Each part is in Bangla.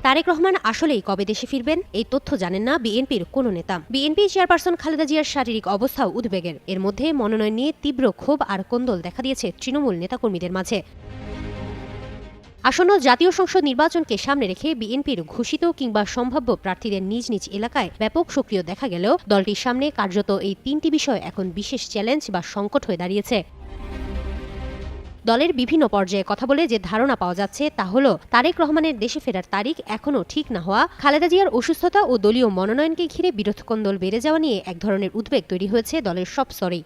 তারেক রহমান আসলেই কবে দেশে ফিরবেন এই তথ্য জানেন না বিএনপির কোনো নেতা। বিএনপি চেয়ারপারসন খালেদা জিয়ার শারীরিক অবস্থাও উদ্বেগের। এর মধ্যে মনোনয়ন নিয়ে তীব্র ক্ষোভ আর কোন্দল দেখা দিয়েছে তৃণমূল নেতাকর্মীদের মাঝে। আসন্ন জাতীয় সংসদ নির্বাচনকে সামনে রেখে বিএনপির ঘোষিত কিংবা সম্ভাব্য প্রার্থীদের নিজ নিজ এলাকায় ব্যাপক সক্রিয় দেখা গেলেও দলটির সামনে কার্যত এই তিনটি বিষয় এখন বিশেষ চ্যালেঞ্জ বা সংকট হয়ে দাঁড়িয়েছে। দলের বিভিন্ন পর্যায়ে কথা বলে যে ধারণা পাওয়া যাচ্ছে তা হল তারেক রহমানের দেশে ফেরার তারিখ এখনও ঠিক না হওয়া, খালেদা জিয়ার অসুস্থতা ও দলীয় মনোনয়নকে ঘিরে বিরোধকন্দল বেড়ে যাওয়া নিয়ে এক ধরনের উদ্বেগ তৈরি হয়েছে দলের সব স্তরেই।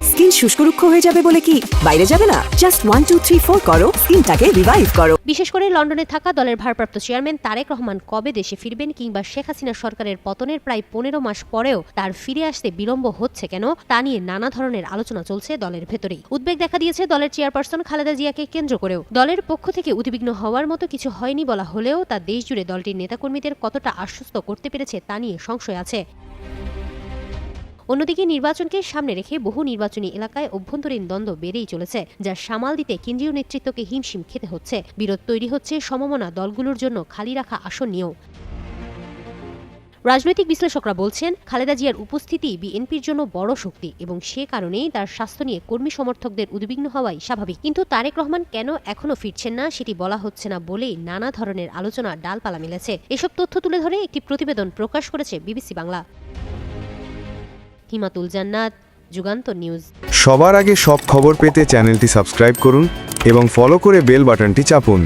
স্কিন শুষ্ক রুক্ষ হয়ে যাবে বলে কি বাইরে যাবে না? জাস্ট 1 2 3 4 করো, স্কিনটাকে রিভাইভ করো। বিশেষ করে লন্ডনে থাকা দলের ভারপ্রাপ্ত চেয়ারম্যান তারেক রহমান কবে দেশে ফিরবেন কিংবা শেখ হাসিনা সরকারের পতনের প্রায় 15 মাস পরেও তার ফিরে আসতে বিলম্ব হচ্ছে কেন তা নিয়ে নানা ধরনের আলোচনা চলছে দলের ভেতরেই। উদ্বেগ দেখা দিয়েছে দলের চেয়ারপারসন খালেদা জিয়াকে কেন্দ্র করেও। দলের পক্ষ থেকে উদ্বিগ্ন হওয়ার মতো কিছু হয়নি বলা হলেও তা দেশজুড়ে দলটির নেতাকর্মীদের কতটা আশ্বস্ত করতে পেরেছে তা নিয়ে সংশয় আছে। অন্যদিকে নির্বাচনকে সামনে রেখে বহু নির্বাচনী এলাকায় অভ্যন্তরীণ দ্বন্দ্ব বেড়েই চলেছে, যা সামাল দিতে কেন্দ্রীয় নেতৃত্বকে হিমশিম খেতে হচ্ছে। বিরোধ তৈরি হচ্ছে সমমনা দলগুলোর জন্য খালি রাখা আসন নিয়েও। রাজনৈতিক বিশ্লেষকরা বলছেন খালেদা জিয়ার উপস্থিতি বিএনপির জন্য বড় শক্তি এবং সে কারণেই তার স্বাস্থ্য নিয়ে কর্মী সমর্থকদের উদ্বিগ্ন হওয়াই স্বাভাবিক। কিন্তু তারেক রহমান কেন এখনও ফিরছেন না সেটি বলা হচ্ছে না বলেই নানা ধরনের আলোচনা ডালপালা মেলেছে। এসব তথ্য তুলে ধরে একটি প্রতিবেদন প্রকাশ করেছে বিবিসি বাংলা। হিমাতুল জান্নাত, যুগান্তর নিউজ। সবার আগে সব খবর পেতে চ্যানেলটি সাবস্ক্রাইব করুন এবং ফলো করে বেল বাটনটি চাপুন।